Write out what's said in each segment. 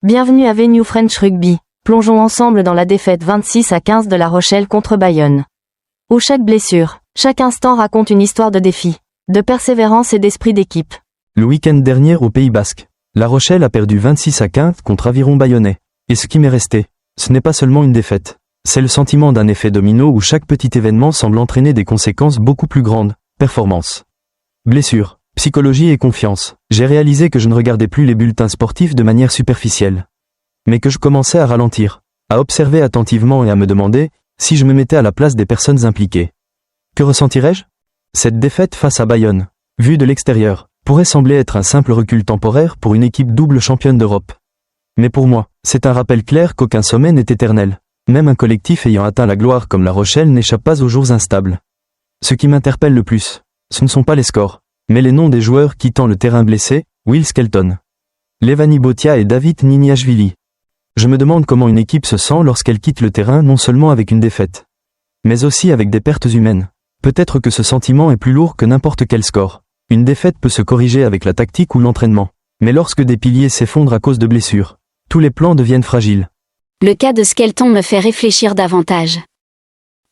Bienvenue à Venue French Rugby. Plongeons ensemble dans la défaite 26-15 de La Rochelle contre Bayonne. Où chaque blessure, chaque instant raconte une histoire de défi, de persévérance et d'esprit d'équipe. Le week-end dernier au Pays Basque, La Rochelle a perdu 26-15 contre Aviron Bayonnais. Et ce qui m'est resté, ce n'est pas seulement une défaite. C'est le sentiment d'un effet domino où chaque petit événement semble entraîner des conséquences beaucoup plus grandes. Performance, blessure, psychologie et confiance. J'ai réalisé que je ne regardais plus les bulletins sportifs de manière superficielle. Mais que je commençais à ralentir, à observer attentivement et à me demander si je me mettais à la place des personnes impliquées. Que ressentirais-je ? Cette défaite face à Bayonne, vue de l'extérieur, pourrait sembler être un simple recul temporaire pour une équipe double championne d'Europe. Mais pour moi, c'est un rappel clair qu'aucun sommet n'est éternel. Même un collectif ayant atteint la gloire comme La Rochelle n'échappe pas aux jours instables. Ce qui m'interpelle le plus, ce ne sont pas les scores, mais les noms des joueurs quittant le terrain blessés, Will Skelton, Levani Botia et David Niniashvili. Je me demande comment une équipe se sent lorsqu'elle quitte le terrain non seulement avec une défaite, mais aussi avec des pertes humaines. Peut-être que ce sentiment est plus lourd que n'importe quel score. Une défaite peut se corriger avec la tactique ou l'entraînement. Mais lorsque des piliers s'effondrent à cause de blessures, tous les plans deviennent fragiles. Le cas de Skelton me fait réfléchir davantage.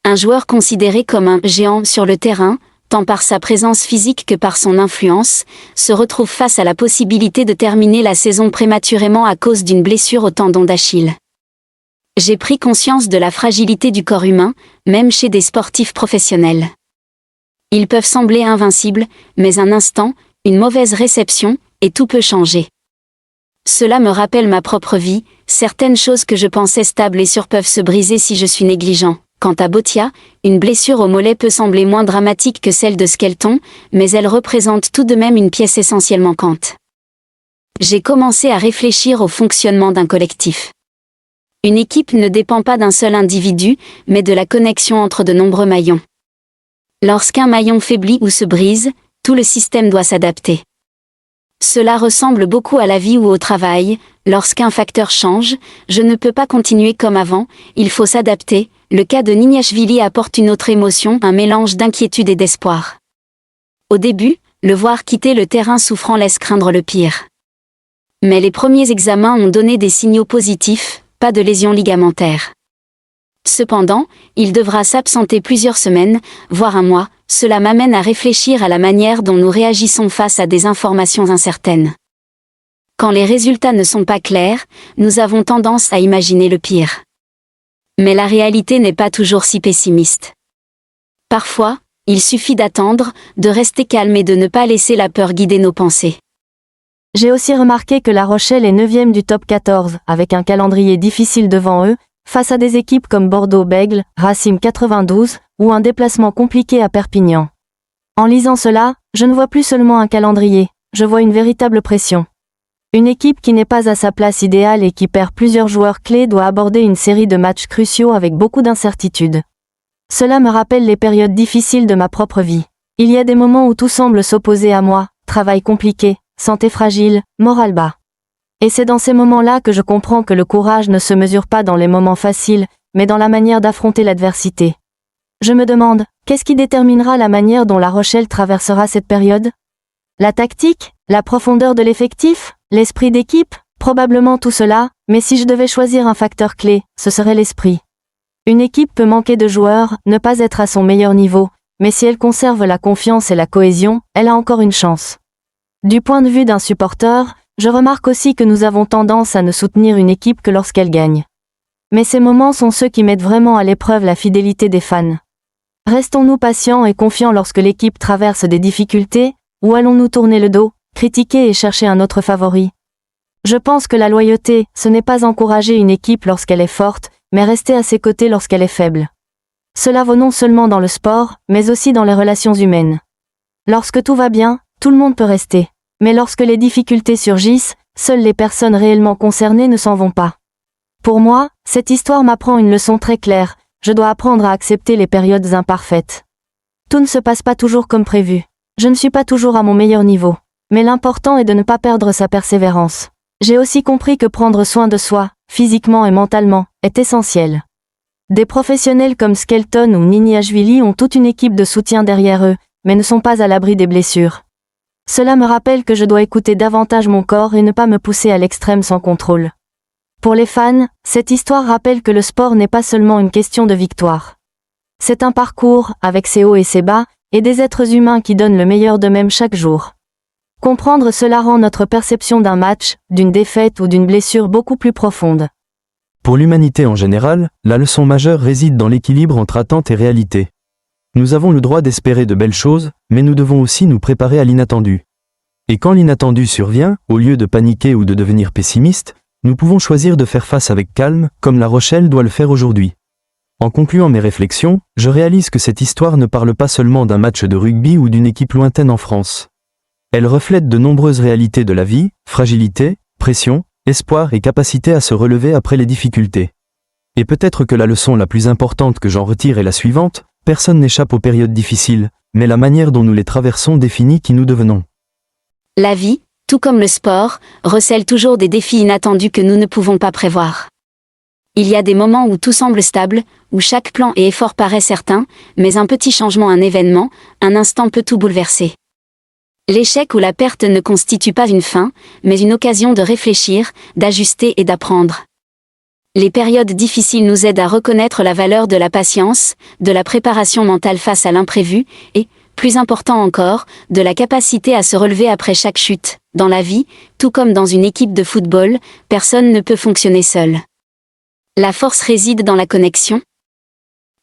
Un joueur considéré comme un géant sur le terrain, tant par sa présence physique que par son influence, se retrouve face à la possibilité de terminer la saison prématurément à cause d'une blessure au tendon d'Achille. J'ai pris conscience de la fragilité du corps humain, même chez des sportifs professionnels. Ils peuvent sembler invincibles, mais un instant, une mauvaise réception, et tout peut changer. Cela me rappelle ma propre vie, certaines choses que je pensais stables et sûres peuvent se briser si je suis négligent. Quant à Botia, une blessure au mollet peut sembler moins dramatique que celle de Skelton, mais elle représente tout de même une pièce essentielle manquante. J'ai commencé à réfléchir au fonctionnement d'un collectif. Une équipe ne dépend pas d'un seul individu, mais de la connexion entre de nombreux maillons. Lorsqu'un maillon faiblit ou se brise, tout le système doit s'adapter. Cela ressemble beaucoup à la vie ou au travail. Lorsqu'un facteur change, je ne peux pas continuer comme avant, il faut s'adapter. Le cas de Niniashvili apporte une autre émotion, un mélange d'inquiétude et d'espoir. Au début, le voir quitter le terrain souffrant laisse craindre le pire. Mais les premiers examens ont donné des signaux positifs, pas de lésions ligamentaires. Cependant, il devra s'absenter plusieurs semaines, voire un mois. Cela m'amène à réfléchir à la manière dont nous réagissons face à des informations incertaines. Quand les résultats ne sont pas clairs, nous avons tendance à imaginer le pire. Mais la réalité n'est pas toujours si pessimiste. Parfois, il suffit d'attendre, de rester calme et de ne pas laisser la peur guider nos pensées. J'ai aussi remarqué que La Rochelle est 9e du top 14, avec un calendrier difficile devant eux, face à des équipes comme Bordeaux-Bègles, Racing 92, ou un déplacement compliqué à Perpignan. En lisant cela, je ne vois plus seulement un calendrier, je vois une véritable pression. Une équipe qui n'est pas à sa place idéale et qui perd plusieurs joueurs clés doit aborder une série de matchs cruciaux avec beaucoup d'incertitudes. Cela me rappelle les périodes difficiles de ma propre vie. Il y a des moments où tout semble s'opposer à moi, travail compliqué, santé fragile, moral bas. Et c'est dans ces moments-là que je comprends que le courage ne se mesure pas dans les moments faciles, mais dans la manière d'affronter l'adversité. Je me demande, qu'est-ce qui déterminera la manière dont La Rochelle traversera cette période ? La tactique ? La profondeur de l'effectif ? L'esprit d'équipe ? Probablement tout cela, mais si je devais choisir un facteur clé, ce serait l'esprit. Une équipe peut manquer de joueurs, ne pas être à son meilleur niveau, mais si elle conserve la confiance et la cohésion, elle a encore une chance. Du point de vue d'un supporter, je remarque aussi que nous avons tendance à ne soutenir une équipe que lorsqu'elle gagne. Mais ces moments sont ceux qui mettent vraiment à l'épreuve la fidélité des fans. Restons-nous patients et confiants lorsque l'équipe traverse des difficultés, ou allons-nous tourner le dos, critiquer et chercher un autre favori ? Je pense que la loyauté, ce n'est pas encourager une équipe lorsqu'elle est forte, mais rester à ses côtés lorsqu'elle est faible. Cela vaut non seulement dans le sport, mais aussi dans les relations humaines. Lorsque tout va bien, tout le monde peut rester. Mais lorsque les difficultés surgissent, seules les personnes réellement concernées ne s'en vont pas. Pour moi, cette histoire m'apprend une leçon très claire, je dois apprendre à accepter les périodes imparfaites. Tout ne se passe pas toujours comme prévu. Je ne suis pas toujours à mon meilleur niveau. Mais l'important est de ne pas perdre sa persévérance. J'ai aussi compris que prendre soin de soi, physiquement et mentalement, est essentiel. Des professionnels comme Skelton ou Niniashvili ont toute une équipe de soutien derrière eux, mais ne sont pas à l'abri des blessures. Cela me rappelle que je dois écouter davantage mon corps et ne pas me pousser à l'extrême sans contrôle. Pour les fans, cette histoire rappelle que le sport n'est pas seulement une question de victoire. C'est un parcours, avec ses hauts et ses bas, et des êtres humains qui donnent le meilleur d'eux-mêmes chaque jour. Comprendre cela rend notre perception d'un match, d'une défaite ou d'une blessure beaucoup plus profonde. Pour l'humanité en général, la leçon majeure réside dans l'équilibre entre attente et réalité. Nous avons le droit d'espérer de belles choses, mais nous devons aussi nous préparer à l'inattendu. Et quand l'inattendu survient, au lieu de paniquer ou de devenir pessimiste, nous pouvons choisir de faire face avec calme, comme La Rochelle doit le faire aujourd'hui. En concluant mes réflexions, je réalise que cette histoire ne parle pas seulement d'un match de rugby ou d'une équipe lointaine en France. Elle reflète de nombreuses réalités de la vie, fragilité, pression, espoir et capacité à se relever après les difficultés. Et peut-être que la leçon la plus importante que j'en retire est la suivante: personne n'échappe aux périodes difficiles, mais la manière dont nous les traversons définit qui nous devenons. La vie, tout comme le sport, recèle toujours des défis inattendus que nous ne pouvons pas prévoir. Il y a des moments où tout semble stable, où chaque plan et effort paraît certain, mais un petit changement, un événement, un instant peut tout bouleverser. L'échec ou la perte ne constitue pas une fin, mais une occasion de réfléchir, d'ajuster et d'apprendre. Les périodes difficiles nous aident à reconnaître la valeur de la patience, de la préparation mentale face à l'imprévu, et, plus important encore, de la capacité à se relever après chaque chute. Dans la vie, tout comme dans une équipe de football, personne ne peut fonctionner seul. La force réside dans la connexion,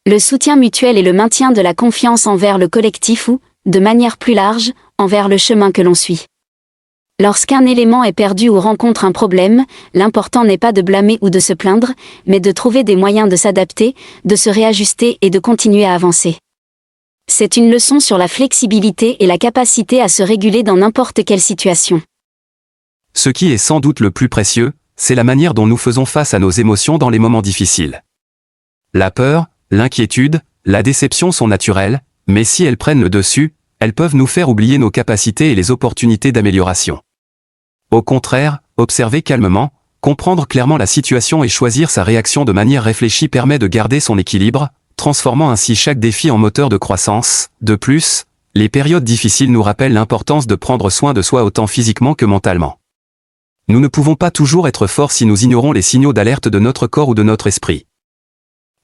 le soutien mutuel et le maintien de la confiance envers le collectif ou, de manière plus large, envers le chemin que l'on suit. Lorsqu'un élément est perdu ou rencontre un problème, l'important n'est pas de blâmer ou de se plaindre, mais de trouver des moyens de s'adapter, de se réajuster et de continuer à avancer. C'est une leçon sur la flexibilité et la capacité à se réguler dans n'importe quelle situation. Ce qui est sans doute le plus précieux, c'est la manière dont nous faisons face à nos émotions dans les moments difficiles. La peur, l'inquiétude, la déception sont naturelles, mais si elles prennent le dessus, elles peuvent nous faire oublier nos capacités et les opportunités d'amélioration. Au contraire, observer calmement, comprendre clairement la situation et choisir sa réaction de manière réfléchie permet de garder son équilibre, transformant ainsi chaque défi en moteur de croissance. De plus, les périodes difficiles nous rappellent l'importance de prendre soin de soi autant physiquement que mentalement. Nous ne pouvons pas toujours être forts si nous ignorons les signaux d'alerte de notre corps ou de notre esprit.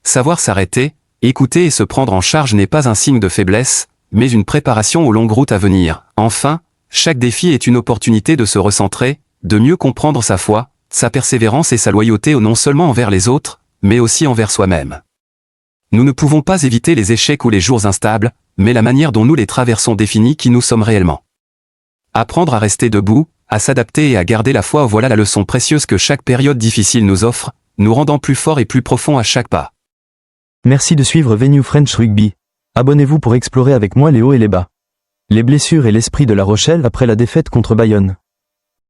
Savoir s'arrêter, écouter et se prendre en charge n'est pas un signe de faiblesse, mais une préparation aux longues routes à venir. Enfin, chaque défi est une opportunité de se recentrer, de mieux comprendre sa foi, sa persévérance et sa loyauté non seulement envers les autres, mais aussi envers soi-même. Nous ne pouvons pas éviter les échecs ou les jours instables, mais la manière dont nous les traversons définit qui nous sommes réellement. Apprendre à rester debout, à s'adapter et à garder la foi, voilà la leçon précieuse que chaque période difficile nous offre, nous rendant plus forts et plus profonds à chaque pas. Merci de suivre Venue French Rugby. Abonnez-vous pour explorer avec moi les hauts et les bas. Les blessures et l'esprit de La Rochelle après la défaite contre Bayonne.